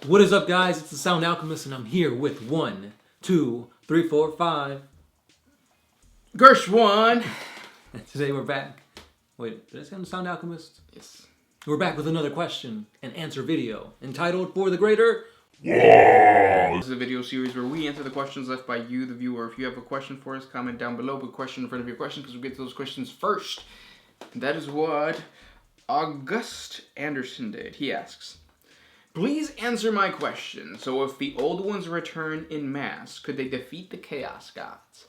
What is up, guys? It's the Sound Alchemist, and I'm here with 1, 2, 3, 4, 5. Gershwan! And today we're back. Wait, did I say I'm the Sound Alchemist? Yes. We're back with another question and answer video entitled For the Greater WAAAGH! This is a video series where we answer the questions left by you, the viewer. If you have a question for us, comment down below. Put a question in front of your question because we'll get to those questions first. And that is what August Anderson did. He asks, please answer my question. So if the old ones return in mass, could they defeat the Chaos Gods?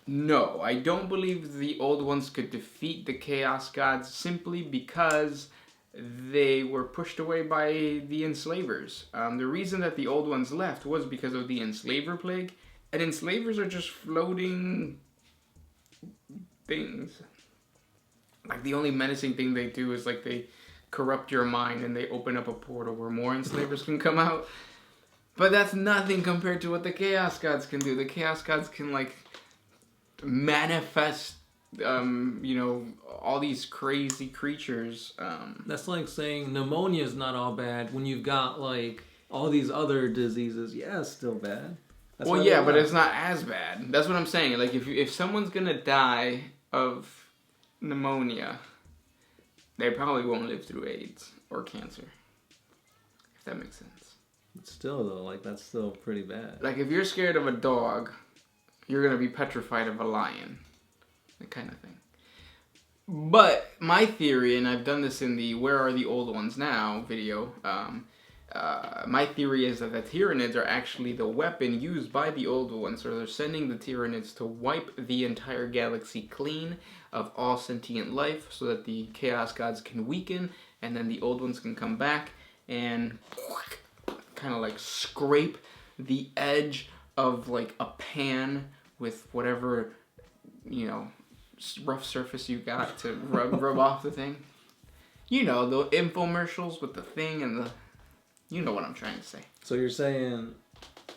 No, I don't believe the old ones could defeat the Chaos Gods simply because they were pushed away by the enslavers. The reason that the old ones left was because of the enslaver plague, and enslavers are just floating things. Like, the only menacing thing they do is, like, they corrupt your mind and they open up a portal where more enslavers can come out. But that's nothing compared to what the Chaos Gods can do. The Chaos Gods can, like, manifest, all these crazy creatures. That's like saying pneumonia is not all bad when you've got, like, all these other diseases. Yeah, it's still bad. That's well, yeah, but it's not as bad. That's what I'm saying. Like, if someone's gonna die of pneumonia, they probably won't live through AIDS or cancer. If that makes sense. Still, though, like, that's still pretty bad. Like, if you're scared of a dog, you're gonna be petrified of a lion. That kind of thing. But my theory, and I've done this in the Where Are the Old Ones Now video, my theory is that the Tyranids are actually the weapon used by the old ones. So they're sending the Tyranids to wipe the entire galaxy clean of all sentient life so that the Chaos Gods can weaken, and then the old ones can come back and kind of like scrape the edge of like a pan with whatever, rough surface you got to rub off the thing. You know, the infomercials with the thing and the... You know what I'm trying to say. So you're saying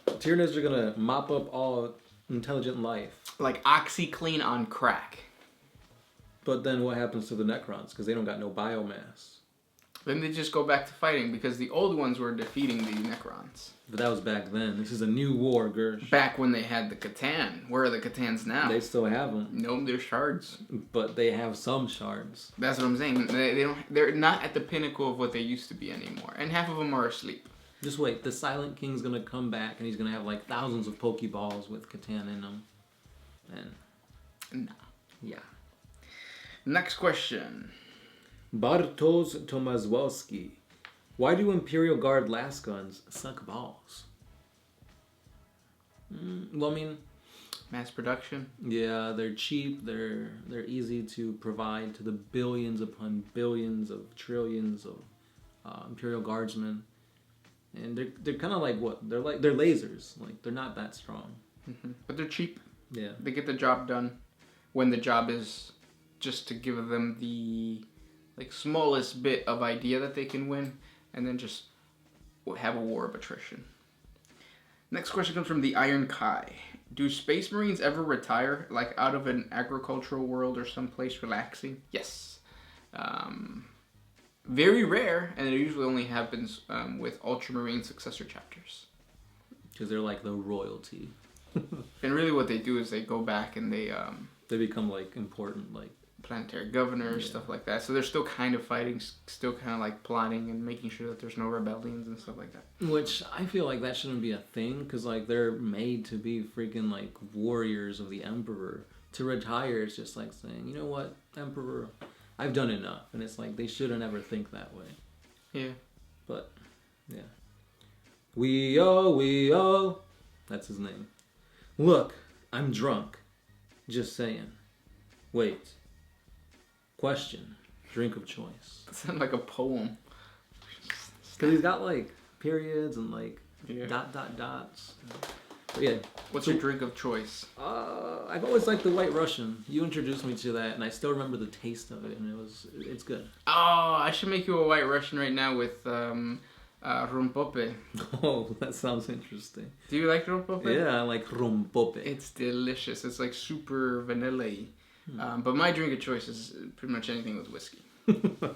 Tyranids are gonna mop up all intelligent life. Like OxyClean on crack. But then what happens to the Necrons? Because they don't got no biomass. Then they just go back to fighting because the old ones were defeating the Necrons. But that was back then. This is a new war, Gersh. Back when they had the Catan. Where are the Catans now? They still have them. No, they're shards. But they have some shards. That's what I'm saying. They're not at the pinnacle of what they used to be anymore. And half of them are asleep. Just wait. The Silent King's going to come back and he's going to have like thousands of Pokeballs with Catan in them. And... Nah. Yeah. Next question. Bartosz Tomaszewski. Why do Imperial Guard last guns suck balls? Well, I mean... Mass production? Yeah, they're cheap. They're easy to provide to the billions upon billions of trillions of Imperial Guardsmen. And they're kind of like what? They're lasers. Like, they're not that strong. Mm-hmm. But they're cheap. Yeah. They get the job done when the job is just to give them the smallest bit of idea that they can win, and then just have a war of attrition. Next question comes from the Iron Kai. Do Space Marines ever retire, like out of an agricultural world or someplace relaxing? Yes. Very rare, and it usually only happens with Ultramarine successor chapters. Because they're like the royalty. And really what they do is they go back and they become like important, like planetary governors, stuff like that. So they're still kind of fighting, still kind of like plotting and making sure that there's no rebellions and stuff like that. Which I feel like that shouldn't be a thing, because like they're made to be freaking like warriors of the Emperor. To retire is just like saying, you know what, Emperor, I've done enough. And it's like they shouldn't ever think that way. Yeah. But, yeah. We-oh, that's his name. Look, I'm drunk. Just saying. Wait. Question. Drink of choice. That sounds like a poem. Because he's got like periods and like dots. But yeah. What's your drink of choice? I've always liked the White Russian. You introduced me to that, and I still remember the taste of it, and it's good. Oh, I should make you a White Russian right now with rumpope. Oh, that sounds interesting. Do you like rumpope? Yeah, I like rumpope. It's delicious. It's like super vanilla-y. But my drink of choice is pretty much anything with whiskey.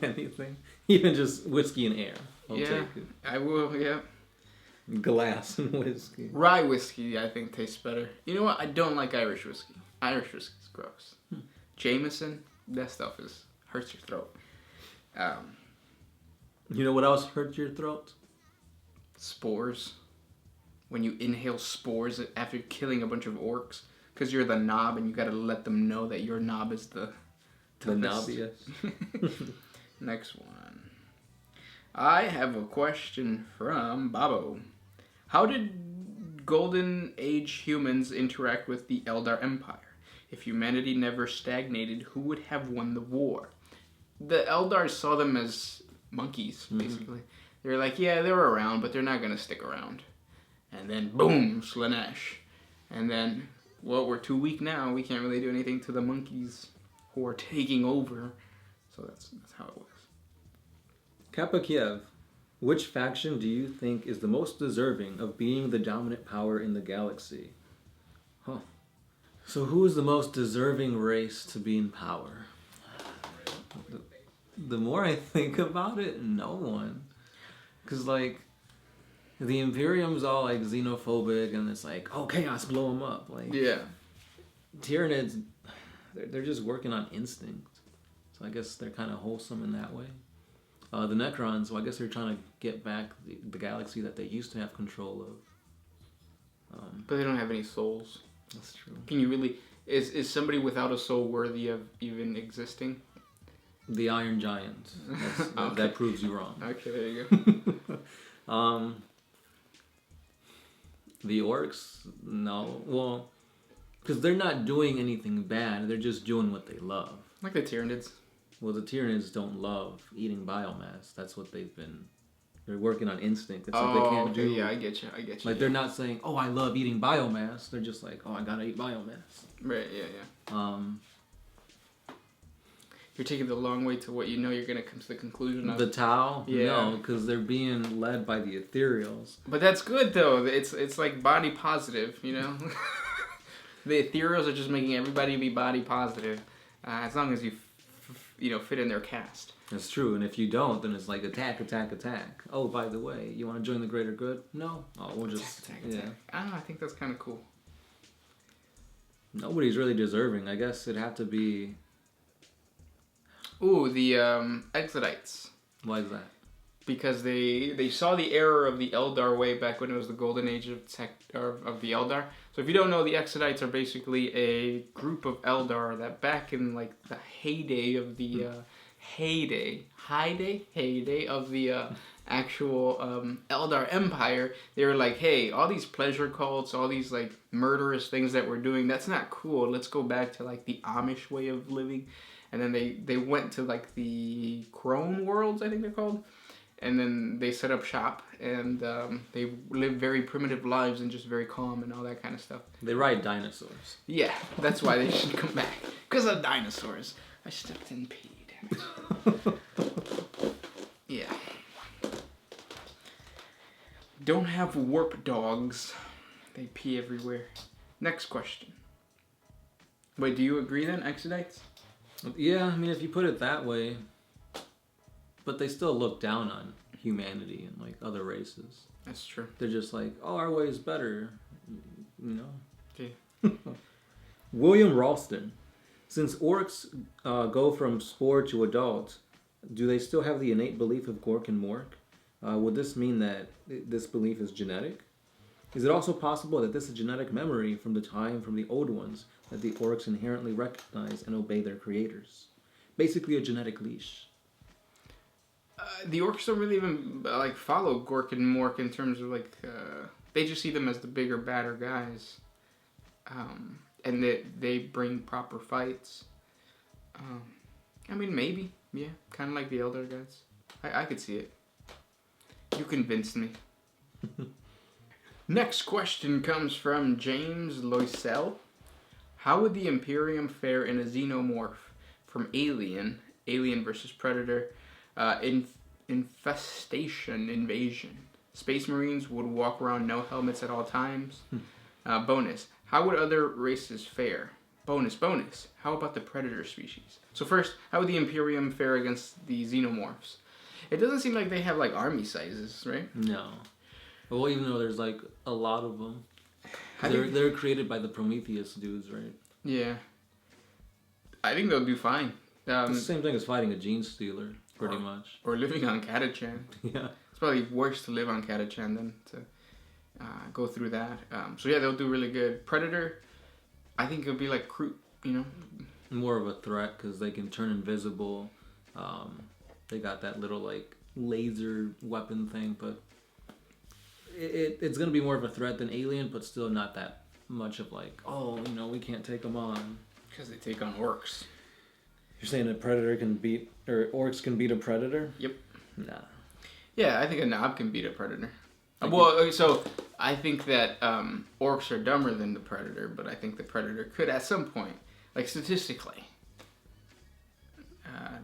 Anything, even just whiskey and air. I'll take it. I will. Yeah. Glass and whiskey. Rye whiskey, I think, tastes better. You know what? I don't like Irish whiskey. Irish whiskey's gross. Jameson, that stuff hurts your throat. You know what else hurts your throat? Spores. When you inhale spores after killing a bunch of orcs, because you're the knob and you gotta let them know that your knob is the knob, yes. Next one. I have a question from Babo. How did Golden Age humans interact with the Eldar Empire? If humanity never stagnated, who would have won the war? The Eldar saw them as monkeys, basically. They were like, yeah, they're around, but they're not going to stick around. And then, boom, Slanesh. And then, well, we're too weak now. We can't really do anything to the monkeys who are taking over. So that's how it was. Kappa Kiev, which faction do you think is the most deserving of being the dominant power in the galaxy? Huh. So who is the most deserving race to be in power? The more I think about it, no one. Because, like, the Imperium's all, like, xenophobic, and it's like, oh, chaos, blow them up. Like, yeah. Tyranids, they're just working on instinct. So I guess they're kind of wholesome in that way. The Necrons, well, I guess they're trying to get back the galaxy that they used to have control of. But they don't have any souls. That's true. Can you really... Is somebody without a soul worthy of even existing? The Iron Giant. Okay. That proves you wrong. Okay, there you go. The orcs? No. Well, because they're not doing anything bad. They're just doing what they love. Like the Tyranids. Well, the Tyranids don't love eating biomass. That's what they're working on instinct. It's like they can't do... Yeah, I get you. Like, they're not saying, oh, I love eating biomass. They're just like, oh, I gotta eat biomass. Right, yeah. You're taking the long way to what you know you're going to come to the conclusion of. The Tau? Yeah. No, because they're being led by the Ethereals. But that's good, though. It's like body positive, you know? The Ethereals are just making everybody be body positive. As long as you fit in their cast. That's true, and if you don't, then it's like attack, attack, attack. Oh, by the way, you want to join the greater good? No? Oh, we'll just... Attack. I don't know, I think that's kind of cool. Nobody's really deserving. I guess it'd have to be... Ooh, the Exodites. Why is that? Because they saw the error of the Eldar way back when it was the golden age of the Eldar. So if you don't know, the Exodites are basically a group of Eldar that back in like the heyday of the heyday of the actual Eldar Empire, they were like, hey, all these pleasure cults, all these like murderous things that we're doing, that's not cool. Let's go back to like the Amish way of living. And then they went to like the Crone Worlds, I think they're called. And then they set up shop, and they live very primitive lives and just very calm and all that kind of stuff. They ride dinosaurs. Yeah, that's why they should come back. Because of dinosaurs. I stepped in pee, damn it. Yeah. Don't have warp dogs. They pee everywhere. Next question. Wait, do you agree then, Exodites? Yeah, I mean, if you put it that way... But they still look down on humanity and, like, other races. That's true. They're just like, oh, our way is better, you know? Okay. William Ralston. Since orcs go from spore to adult, do they still have the innate belief of Gork and Mork? Would this mean that this belief is genetic? Is it also possible that this is genetic memory from the time from the old ones that the orcs inherently recognize and obey their creators? Basically a genetic leash. The orcs don't really even like follow Gork and Mork in terms of like they just see them as the bigger, badder guys, and they bring proper fights. I mean, maybe, yeah, kind of like the Elder guys. I could see it. You convinced me. Next question comes from James Loisel. How would the Imperium fare in a xenomorph from Alien versus Predator? Invasion. Space Marines would walk around no helmets at all times. Bonus. How would other races fare? Bonus. How about the predator species? So first, how would the Imperium fare against the xenomorphs? It doesn't seem like they have like army sizes, right? No. Well, even though there's like a lot of them. They're created by the Prometheus dudes, right? Yeah. I think they'll do fine. It's the same thing as fighting a gene stealer, pretty much. Or living on Catachan. Yeah. It's probably worse to live on Catachan than to go through that. So yeah, they'll do really good. Predator, I think it'll be like Kroot, you know? More of a threat because they can turn invisible. They got that little like laser weapon thing, but it's going to be more of a threat than Alien, but still not that much of like, oh, you know, we can't take them on. Because they take on orcs. You're saying a predator can beat, or orcs can beat a predator? Yep. Nah. Yeah, I think a knob can beat a predator. Well, so I think that orcs are dumber than the predator, but I think the predator could at some point, like statistically,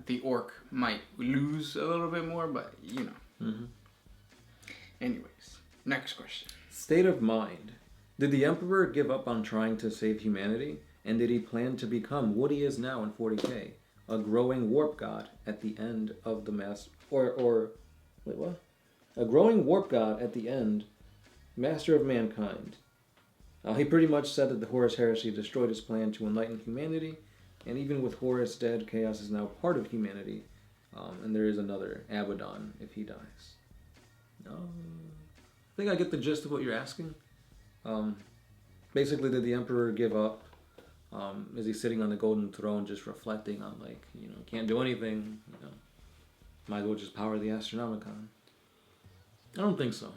the orc might lose a little bit more, but you know. Mm-hmm. Anyways, next question. State of mind. Did the Emperor give up on trying to save humanity? And did he plan to become what he is now in 40k? A growing warp god at the end of the wait, what? A growing warp god at the end, master of mankind. He pretty much said that the Horus Heresy destroyed his plan to enlighten humanity, and even with Horus dead, Chaos is now part of humanity, and there is another Abaddon if he dies. I think I get the gist of what you're asking. Basically, did the Emperor give up? Is he sitting on the golden throne just reflecting on, like, you know, can't do anything, you know, might as well just power the Astronomicon? I don't think so.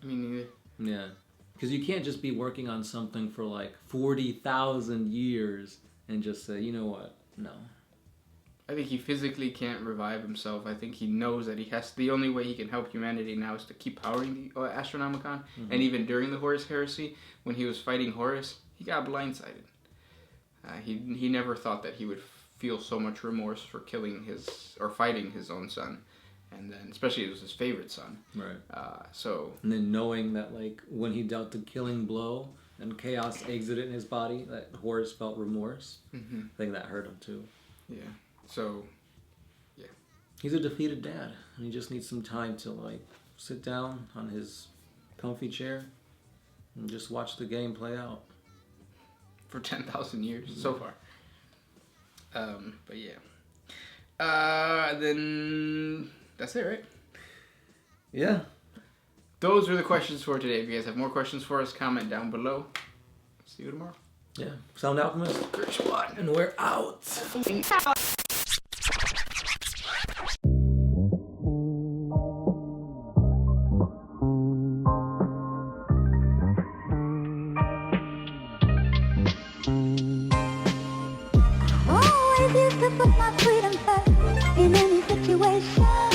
Me neither. Yeah. Because you can't just be working on something for like 40,000 years and just say, you know what, no. I think he physically can't revive himself. I think he knows that the only way he can help humanity now is to keep powering the Astronomicon. Mm-hmm. And even during the Horus Heresy, when he was fighting Horus, he got blindsided. He never thought that he would feel so much remorse for fighting his own son. And then, especially it was his favorite son. Right. And then knowing that, like, when he dealt the killing blow and chaos exited his body, that Horus felt remorse. Mm-hmm. I think that hurt him too. Yeah. So, yeah. He's a defeated dad. And he just needs some time to, like, sit down on his comfy chair and just watch the game play out. For 10,000 years so far. But yeah. Then that's it, right? Yeah. Those are the questions for today. If you guys have more questions for us, comment down below. See you tomorrow. Yeah. Sound Alchemist. First one. And we're out. Always used to put my freedom first in any situation.